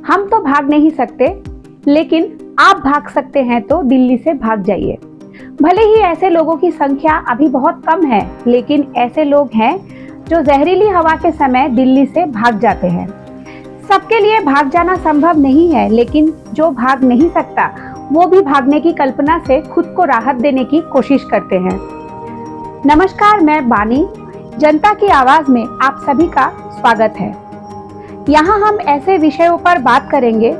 हम तो भाग नहीं सकते, लेकिन आप भाग सकते हैं तो दिल्ली से भाग जाइए। भले ही ऐसे लोगों की संख्या अभी बहुत कम है, लेकिन ऐसे लोग हैं जो जहरीली हवा के समय दिल्ली से भाग जाते हैं। सबके लिए भाग जाना संभव नहीं है, लेकिन जो भाग नहीं सकता वो भी भागने की कल्पना से खुद को राहत देने की कोशिश करते हैं। नमस्कार, मैं बानी, जनता की आवाज में आप सभी का स्वागत है। यहाँ हम ऐसे विषयों पर बात करेंगे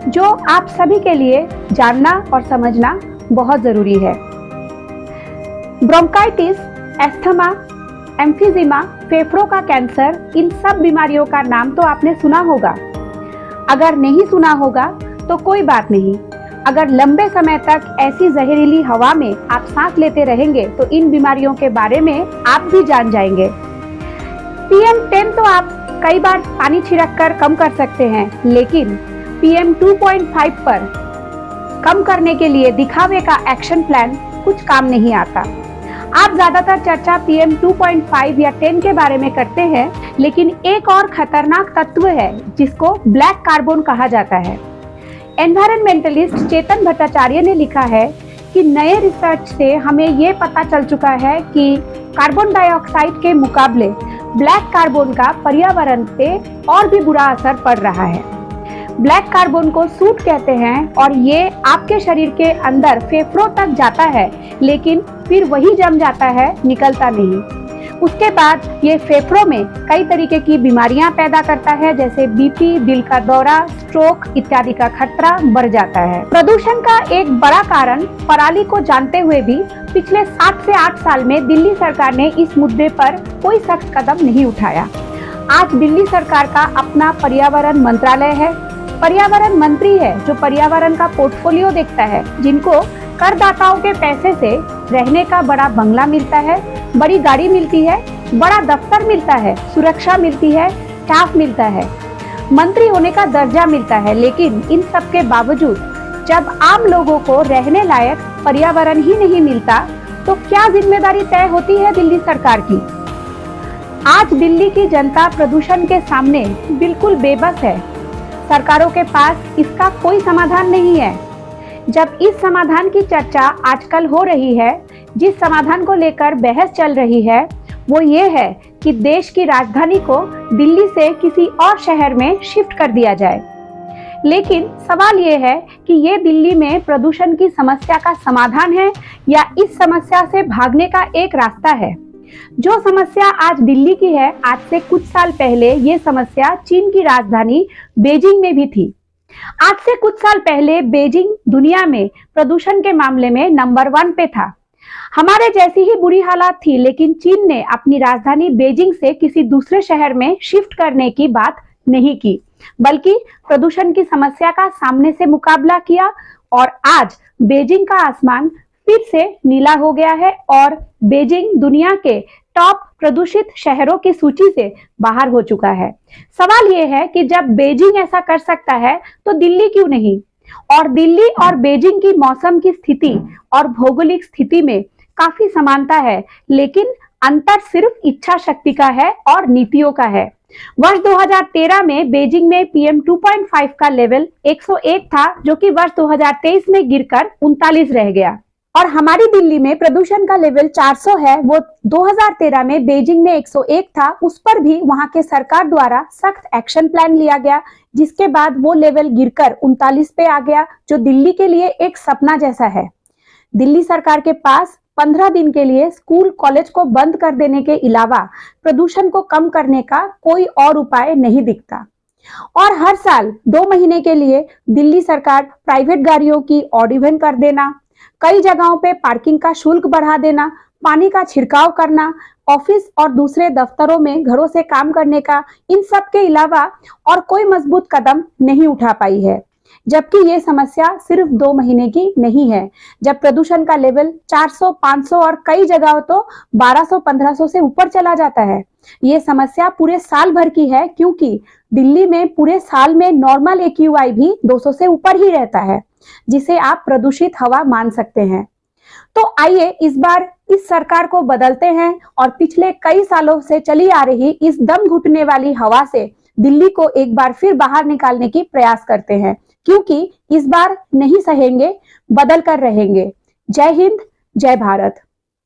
जो आप सभी के लिए जानना और समझना बहुत जरूरी है। ब्रोंकाइटिस, एस्थमा, एम्फीजिमा, फेफड़ों का कैंसर, इन सब बीमारियों का नाम तो आपने सुना होगा। अगर नहीं सुना होगा तो कोई बात नहीं। अगर लंबे समय तक ऐसी जहरीली हवा में आप सांस लेते रहेंगे तो इन बीमारियों के बारे में आप भी जान जाएंगे। PM10 तो आप कई बार पानी छिड़क कर कम कर सकते हैं, लेकिन PM 2.5 पर कम करने के लिए दिखावे का एक्शन प्लान कुछ काम नहीं आता। आप ज्यादातर चर्चा PM 2.5 या 10 के बारे में करते हैं, लेकिन एक और खतरनाक तत्व है जिसको ब्लैक कार्बन कहा जाता है। एनवायरमेंटलिस्ट चेतन भट्टाचार्य ने लिखा है कि नए रिसर्च से हमें ये पता चल चुका है कि कार्बन डाइऑक्साइड के मुकाबले ब्लैक कार्बन का पर्यावरण पे और भी बुरा असर पड़ रहा है। ब्लैक कार्बन को सूट कहते हैं और ये आपके शरीर के अंदर फेफड़ों तक जाता है, लेकिन फिर वही जम जाता है, निकलता नहीं। उसके बाद ये फेफड़ों में कई तरीके की बीमारियां पैदा करता है, जैसे बीपी, दिल का दौरा, स्ट्रोक इत्यादि का खतरा बढ़ जाता है। प्रदूषण का एक बड़ा कारण पराली को जानते हुए भी पिछले 7 से 8 साल में दिल्ली सरकार ने इस मुद्दे पर कोई सख्त कदम नहीं उठाया। आज दिल्ली सरकार का अपना पर्यावरण मंत्रालय है। पर्यावरण मंत्री है जो पर्यावरण का पोर्टफोलियो देखता है, जिनको करदाताओं के पैसे से रहने का बड़ा बंगला मिलता है, बड़ी गाड़ी मिलती है, बड़ा दफ्तर मिलता है, सुरक्षा मिलती है, स्टाफ मिलता है, मंत्री होने का दर्जा मिलता है। लेकिन इन सब के बावजूद जब आम लोगों को रहने लायक पर्यावरण ही नहीं मिलता तो क्या जिम्मेदारी तय होती है दिल्ली सरकार की। आज दिल्ली की जनता प्रदूषण के सामने बिल्कुल बेबस है। सरकारों के पास इसका कोई समाधान नहीं है। जब इस समाधान की चर्चा आजकल हो रही है, जिस समाधान को लेकर बहस चल रही है वो ये है कि देश की राजधानी को दिल्ली से किसी और शहर में शिफ्ट कर दिया जाए। लेकिन सवाल ये है कि ये दिल्ली में प्रदूषण की समस्या का समाधान है या इस समस्या से भागने का एक रास्ता है। जो समस्या आज दिल्ली की है, आज से कुछ साल पहले ये समस्या चीन की राजधानी बीजिंग में भी थी। आज से कुछ साल पहले बीजिंग दुनिया में प्रदूषण के मामले में नंबर 1 पे था। हमारे जैसी ही बुरी हालात थी, लेकिन चीन ने अपनी राजधानी बीजिंग से किसी दूसरे शहर में शिफ्ट करने की बात नहीं की, बल्कि प्रदूषण की समस्या का सामने से मुकाबला किया और आज बीजिंग का आसमान फिर से नीला हो गया है और बीजिंग दुनिया के टॉप प्रदूषित शहरों की सूची से बाहर हो चुका है। सवाल यह है कि जब बीजिंग ऐसा कर सकता है तो दिल्ली क्यों नहीं। और दिल्ली और बीजिंग की मौसम की स्थिति और भौगोलिक स्थिति में काफी समानता है, लेकिन अंतर सिर्फ इच्छा शक्ति का है और नीतियों का है। वर्ष 2013 में बीजिंग में PM 2.5 का लेवल 101 था, जो कि वर्ष 2023 में गिरकर 39 रह गया। और हमारी दिल्ली में प्रदूषण का लेवल 400 है, वो 2013 में बीजिंग में 101 था। उस पर भी वहां के सरकार द्वारा सख्त एक्शन प्लान लिया गया, जिसके बाद वो लेवल गिरकर 39 पे आ गया, जो दिल्ली के लिए एक सपना जैसा है। दिल्ली सरकार के पास 15 दिन के लिए स्कूल कॉलेज को बंद कर देने के अलावा प्रदूषण को कम करने का कोई और उपाय नहीं दिखता। और हर साल 2 महीने के लिए दिल्ली सरकार प्राइवेट गाड़ियों की ऑड इवन कर देना, कई जगहों पे पार्किंग का शुल्क बढ़ा देना, पानी का छिड़काव करना, ऑफिस और दूसरे दफ्तरों में घरों से काम करने का, इन सब के अलावा और कोई मजबूत कदम नहीं उठा पाई है। जबकि ये समस्या सिर्फ 2 महीने की नहीं है। जब प्रदूषण का लेवल 400, 500 और कई जगहों तो 1200, 1500 से ऊपर चला जाता है। ये समस्या पूरे साल भर की है, क्योंकि दिल्ली में पूरे साल में नॉर्मल AQI भी 200 से ऊपर ही रहता है, जिसे आप प्रदूषित हवा मान सकते हैं। तो आइए इस बार इस सरकार को बदलते हैं और पिछले कई सालों से चली आ रही इस दम घुटने वाली हवा से दिल्ली को एक बार फिर बाहर निकालने की प्रयास करते हैं, क्योंकि इस बार नहीं सहेंगे, बदल कर रहेंगे। जय हिंद, जय भारत।